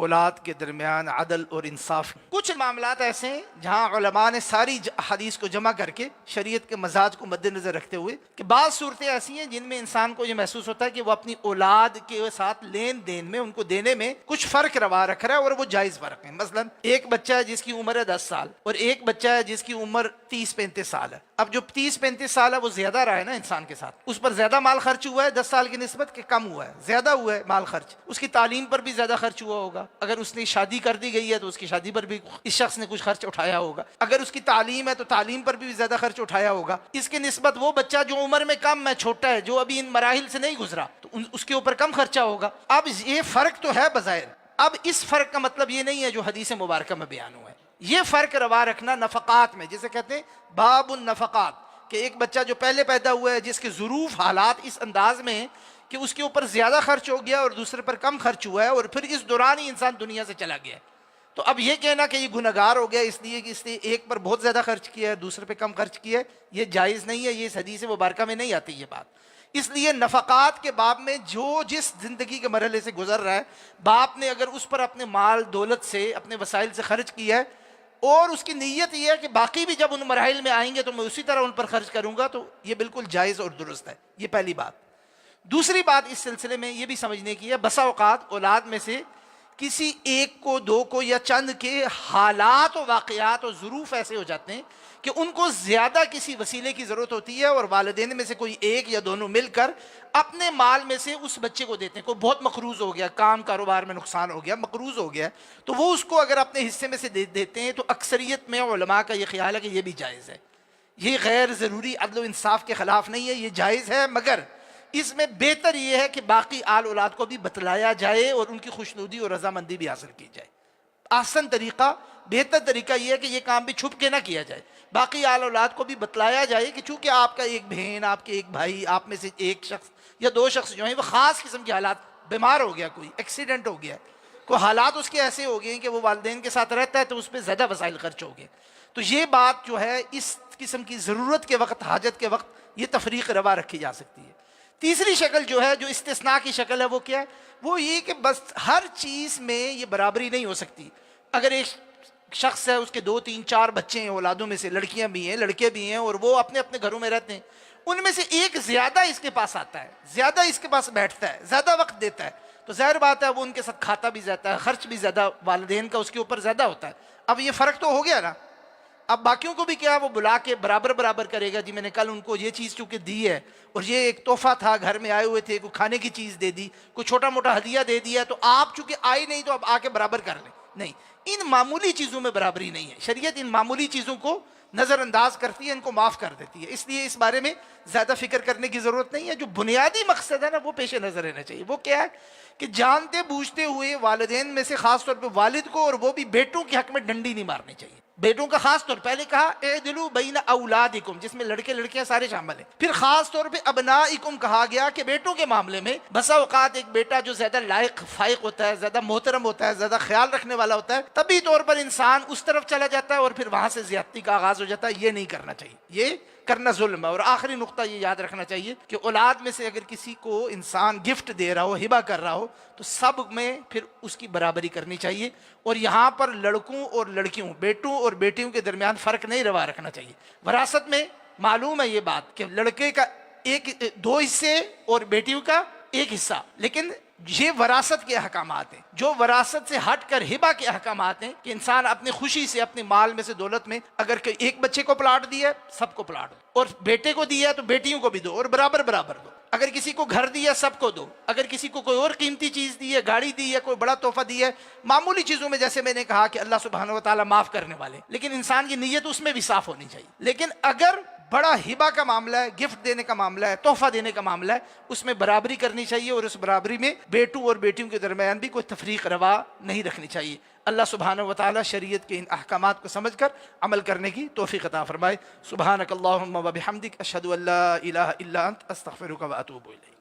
اولاد کے درمیان عدل اور انصاف۔ کچھ معاملات ایسے ہیں جہاں علماء نے ساری حدیث کو جمع کر کے شریعت کے مزاج کو مد نظر رکھتے ہوئے کہ بعض صورتیں ایسی ہیں جن میں انسان کو یہ محسوس ہوتا ہے کہ وہ اپنی اولاد کے ساتھ لین دین میں، ان کو دینے میں کچھ فرق روا رکھ رہا ہے، اور وہ جائز فرق ہے۔ مثلا ایک بچہ ہے جس کی عمر ہے 10 سال اور ایک بچہ ہے جس کی عمر 30-35 سال ہے۔ اب جو 30-35 سال ہے وہ زیادہ رہا ہے نا انسان کے ساتھ، اس پر زیادہ مال خرچ ہوا ہے 10 سال کی نسبت، کہ کم ہوا ہے؟ زیادہ ہوا ہے مال خرچ۔ اس کی تعلیم پر بھی زیادہ خرچ ہوا ہوگا، اگر اس نے شادی کر دی گئی ہے تو اس کی شادی پر بھی اس شخص نے کچھ خرچ اٹھایا ہوگا، اگر اس کی تعلیم ہے تو تعلیم پر بھی زیادہ خرچ اٹھایا ہوگا۔ اس کی نسبت وہ بچہ جو عمر میں کم ہے، چھوٹا ہے، جو ابھی ان مراحل سے نہیں گزرا، تو اس کے اوپر کم خرچہ ہوگا۔ اب یہ فرق تو ہے بظاہر، اب اس فرق کا مطلب یہ نہیں ہے جو حدیث مبارکہ میں بیان ہوا ہے۔ یہ فرق روا رکھنا نفقات میں، جسے کہتے ہیں باب النفقات، کہ ایک بچہ جو پہلے پیدا ہوا ہے جس کے ظروف حالات اس انداز میں ہیں کہ اس کے اوپر زیادہ خرچ ہو گیا اور دوسرے پر کم خرچ ہوا ہے، اور پھر اس دوران ہی انسان دنیا سے چلا گیا ہے، تو اب یہ کہنا کہ یہ گنہگار ہو گیا اس لیے کہ اس نے ایک پر بہت زیادہ خرچ کیا ہے دوسرے پہ کم خرچ کیا ہے، یہ جائز نہیں ہے، یہ اس حدیث مبارکہ میں نہیں آتی یہ بات۔ اس لیے نفقات کے باب میں جو جس زندگی کے مرحلے سے گزر رہا ہے، باپ نے اگر اس پر اپنے مال دولت سے، اپنے وسائل سے خرچ کیا ہے، اور اس کی نیت یہ ہے کہ باقی بھی جب ان مراحل میں آئیں گے تو میں اسی طرح ان پر خرچ کروں گا، تو یہ بالکل جائز اور درست ہے۔ یہ پہلی بات۔ دوسری بات اس سلسلے میں یہ بھی سمجھنے کی ہے، بسا اوقات اولاد میں سے کسی ایک کو، دو کو یا چند کے حالات و واقعات و ظروف ایسے ہو جاتے ہیں کہ ان کو زیادہ کسی وسیلے کی ضرورت ہوتی ہے، اور والدین میں سے کوئی ایک یا دونوں مل کر اپنے مال میں سے اس بچے کو دیتے ہیں۔ کوئی بہت مقروض ہو گیا، کاروبار میں نقصان ہو گیا، مقروض ہو گیا، تو وہ اس کو اگر اپنے حصے میں سے دیتے ہیں تو اکثریت میں علماء کا یہ خیال ہے کہ یہ بھی جائز ہے۔ یہ غیر ضروری عدل و انصاف کے خلاف نہیں ہے، یہ جائز ہے، مگر اس میں بہتر یہ ہے کہ باقی آل اولاد کو بھی بتلایا جائے اور ان کی خوشنودی اور رضامندی بھی حاصل کی جائے۔ احسن طریقہ، بہتر طریقہ یہ ہے کہ یہ کام بھی چھپ کے نہ کیا جائے، باقی آل اولاد کو بھی بتلایا جائے کہ چونکہ آپ کا ایک بہن، آپ کے ایک بھائی، آپ میں سے ایک شخص یا دو شخص جو ہیں وہ خاص قسم کے حالات، بیمار ہو گیا، کوئی ایکسیڈنٹ ہو گیا، کوئی حالات اس کے ایسے ہو گئے ہیں کہ وہ والدین کے ساتھ رہتا ہے تو اس پہ زیادہ وسائل خرچ ہو گئے، تو یہ بات جو ہے اس قسم کی ضرورت کے وقت، حاجت کے وقت یہ تفریق روا رکھی جا سکتی ہے۔ تیسری شکل جو ہے، جو استثناء کی شکل ہے، وہ کیا ہے؟ وہ یہ کہ بس ہر چیز میں یہ برابری نہیں ہو سکتی۔ اگر ایک شخص ہے، اس کے 2-3-4 بچے ہیں اولادوں میں سے، لڑکیاں بھی ہیں لڑکے بھی ہیں، اور وہ اپنے اپنے گھروں میں رہتے ہیں، ان میں سے ایک زیادہ اس کے پاس آتا ہے، زیادہ اس کے پاس بیٹھتا ہے، زیادہ وقت دیتا ہے، تو ظاہر بات ہے وہ ان کے ساتھ کھاتا بھی زیادہ ہے، خرچ بھی زیادہ والدین کا اس کے اوپر زیادہ ہوتا ہے۔ اب یہ فرق تو ہو گیا نا، اب باقیوں کو بھی کیا وہ بلا کے برابر برابر کرے گا، جی میں نے کل ان کو یہ چیز چونکہ دی ہے اور یہ ایک تحفہ تھا، گھر میں آئے ہوئے تھے، کوئی کھانے کی چیز دے دی، کوئی چھوٹا موٹا ہدیہ دے دیا، تو آپ چونکہ آئے نہیں تو اب آ کے برابر کر لیں، نہیں، ان معمولی چیزوں میں برابری نہیں ہے۔ شریعت ان معمولی چیزوں کو نظر انداز کرتی ہے، ان کو معاف کر دیتی ہے، اس لیے اس بارے میں زیادہ فکر کرنے کی ضرورت نہیں ہے۔ جو بنیادی مقصد ہے نا وہ پیش نظر رہنا چاہیے، وہ کیا ہے کہ جانتے بوجھتے ہوئے والدین میں سے خاص طور پہ والد کو، اور وہ بھی بیٹوں کے حق میں ڈنڈی نہیں مارنی چاہیے۔ بیٹوں کا خاص طور پہلے کہا اعدلوا بین اولادکم، جس میں لڑکے لڑکیاں سارے شامل ہیں، پھر خاص طور پہ ابنائکم کہا گیا کہ بیٹوں کے معاملے میں بسا اوقات ایک بیٹا جو زیادہ لائق فائق ہوتا ہے، زیادہ محترم ہوتا ہے، زیادہ خیال رکھنے والا ہوتا ہے، طبی طور پر انسان اس طرف چلا جاتا ہے اور پھر وہاں سے زیادتی کا آغاز ہو جاتا ہے۔ یہ نہیں کرنا چاہیے، یہ کرنا ظلم ہے۔ اور آخری نقطہ یہ یاد رکھنا چاہیے کہ اولاد میں سے اگر کسی کو انسان گفٹ دے رہا ہو، ہبہ کر رہا ہو، تو سب میں پھر اس کی برابری کرنی چاہیے، اور یہاں پر لڑکوں اور لڑکیوں، بیٹوں اور بیٹیوں کے درمیان فرق نہیں روا رکھنا چاہیے۔ وراثت میں معلوم ہے یہ بات کہ لڑکے کا 2 حصے اور بیٹیوں کا 1 حصہ، لیکن یہ وراثت کے احکامات ہیں۔ جو وراثت سے ہٹ کر ہبہ کے احکامات ہیں کہ انسان اپنی خوشی سے، اپنے مال میں سے، دولت میں، اگر ایک بچے کو پلاٹ دیا سب کو پلاٹ دو، اور بیٹے کو دیا تو بیٹیوں کو بھی دو، اور برابر برابر دو۔ اگر کسی کو گھر دیا سب کو دو، اگر کسی کو کوئی اور قیمتی چیز دی ہے، گاڑی دی ہے، کوئی بڑا تحفہ دیا ہے، معمولی چیزوں میں جیسے میں نے کہا کہ اللہ سبحانہ و تعالیٰ معاف کرنے والے، لیکن انسان کی نیت اس میں بھی صاف ہونی چاہیے۔ لیکن اگر بڑا ہبہ کا معاملہ ہے، گفٹ دینے کا معاملہ ہے، تحفہ دینے کا معاملہ ہے، اس میں برابری کرنی چاہیے، اور اس برابری میں بیٹوں اور بیٹیوں کے درمیان بھی کوئی تفریق روا نہیں رکھنی چاہیے۔ اللہ سبحانہ و تعالیٰ شریعت کے ان احکامات کو سمجھ کر عمل کرنے کی توفیق عطا فرمائے۔ سبحانک اللہم و بحمدک، اشہد ان لا الہ الا انت، استغفرک و اتوب الیک۔